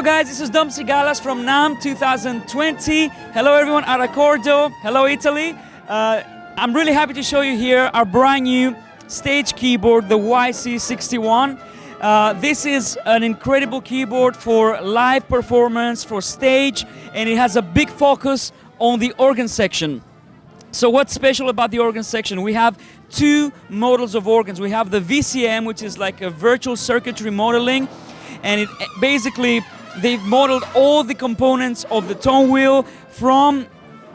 Hello guys, this is Dom Sigalas from Namm 2020. Hello everyone at Accordo. Hello Italy. I'm really happy to show you here our brand new stage keyboard, the YC61. This is an incredible keyboard for live performance, for stage, and it has a big focus on the organ section. So what's special about the organ section? We have two models of organs. We have the VCM, which is like a virtual circuitry modeling, and it basically they've modeled all the components of the tone wheel, from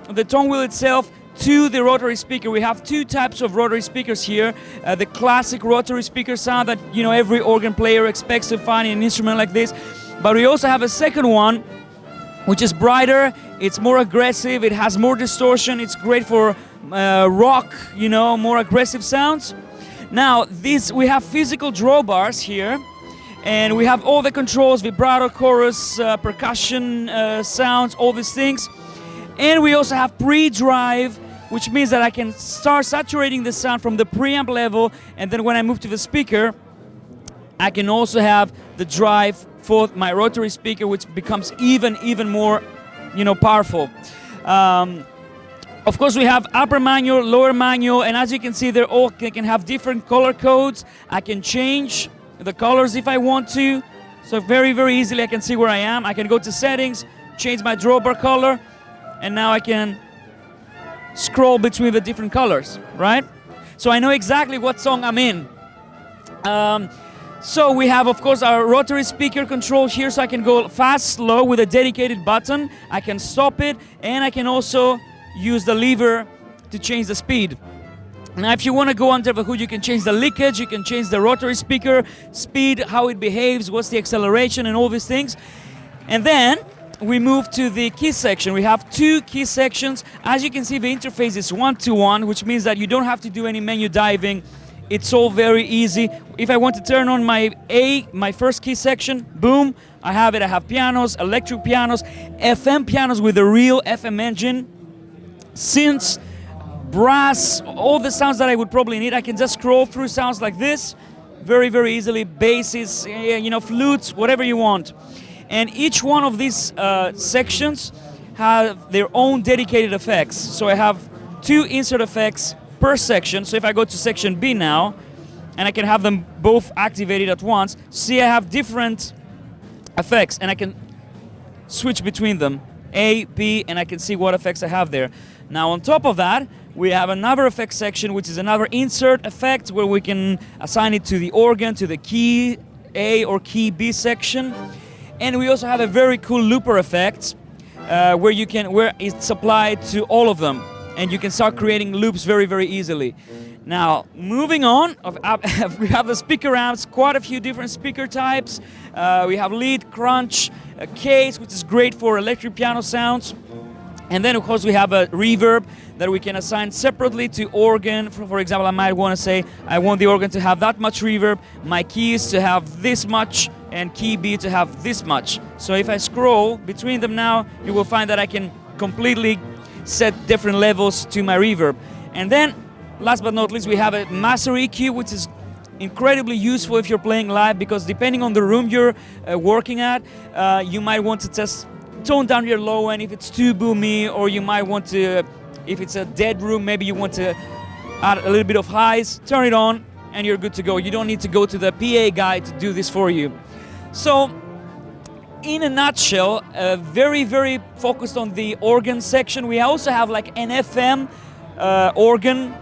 the tone wheel itself to the rotary speaker. We have two types of rotary speakers here. The classic rotary speaker sound that every organ player expects to find in an instrument like this. But we also have a second one, which is brighter, it's more aggressive, it has more distortion, it's great for rock, more aggressive sounds. Now, we have physical drawbars here, and we have all the controls, vibrato, chorus, percussion sounds, all these things. And we also have pre-drive, which means that I can start saturating the sound from the preamp level, and then when I move to the speaker, I can also have the drive for my rotary speaker, which becomes even more, powerful. Of course, we have upper manual, lower manual, and as you can see, they can have different color codes. I can change the colors if I want to. So very easily I can see where I am. I can go to settings, change my drawbar color, and now I can scroll between the different colors, right? So I know exactly what song I'm in. So we have, of course, our rotary speaker control here, so I can go fast, slow with a dedicated button. I can stop it, and I can also use the lever to change the speed. Now, if you want to go under the hood, you can change the leakage, you can change the rotary speaker speed, how it behaves, what's the acceleration, and all these things. And then we move to the key section. We have two key sections. As you can see, the interface is one-to-one, which means that you don't have to do any menu diving. It's all very easy. If I want to turn on my first key section, boom, I have it. I have pianos, electric pianos, FM pianos with a real FM engine, synths, brass, all the sounds that I would probably need. I can just scroll through sounds like this very easily. Basses, flutes, whatever you want. And each one of these sections have their own dedicated effects. So I have two insert effects per section. So if I go to section B now, and I can have them both activated at once, see I have different effects, and I can switch between them, A, B, and I can see what effects I have there. Now on top of that, we have another effects section, which is another insert effect, where we can assign it to the organ, to the key A or key B section. And we also have a very cool looper effect, where it's applied to all of them, and you can start creating loops very easily. Now, moving on, we have the speaker amps, quite a few different speaker types. We have lead, crunch, a case, which is great for electric piano sounds. And then, of course, we have a reverb that we can assign separately to organ. For example, I might want to say, I want the organ to have that much reverb, my keys to have this much, and key B to have this much. So if I scroll between them now, you will find that I can completely set different levels to my reverb. And then, last but not least, we have a master EQ, which is incredibly useful if you're playing live, because depending on the room you're working at, you might want to just tone down your low end if it's too boomy, or you might want to, if it's a dead room, maybe you want to add a little bit of highs, turn it on, and you're good to go. You don't need to go to the PA guy to do this for you. So, in a nutshell, very focused on the organ section. We also have like an FM organ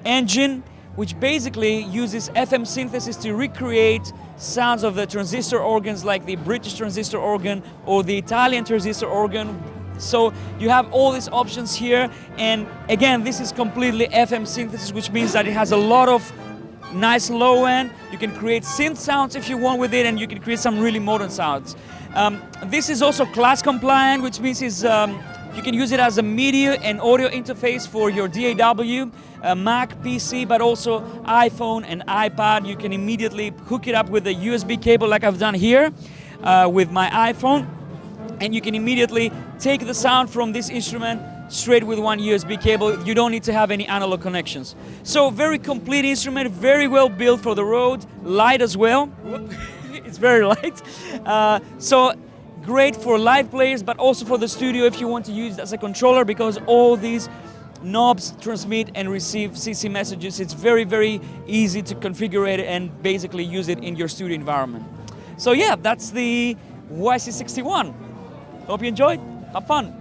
engine, which basically uses FM synthesis to recreate sounds of the transistor organs, like the British transistor organ or the Italian transistor organ. So you have all these options here, and again, this is completely FM synthesis, which means that it has a lot of nice low end. You can create synth sounds if you want with it, and you can create some really modern sounds. This is also class compliant, which means you can use it as a media and audio interface for your DAW, Mac, PC, but also iPhone and iPad. You can immediately hook it up with a USB cable like I've done here with my iPhone, and you can immediately take the sound from this instrument straight with one USB cable. You don't need to have any analog connections. So very complete instrument, very well built for the road, light as well. It's very light. So great for live players, but also for the studio if you want to use it as a controller, because all these knobs transmit and receive CC messages. It's very, very easy to configure it and basically use it in your studio environment. So yeah, that's the YC61. Hope you enjoyed. Have fun.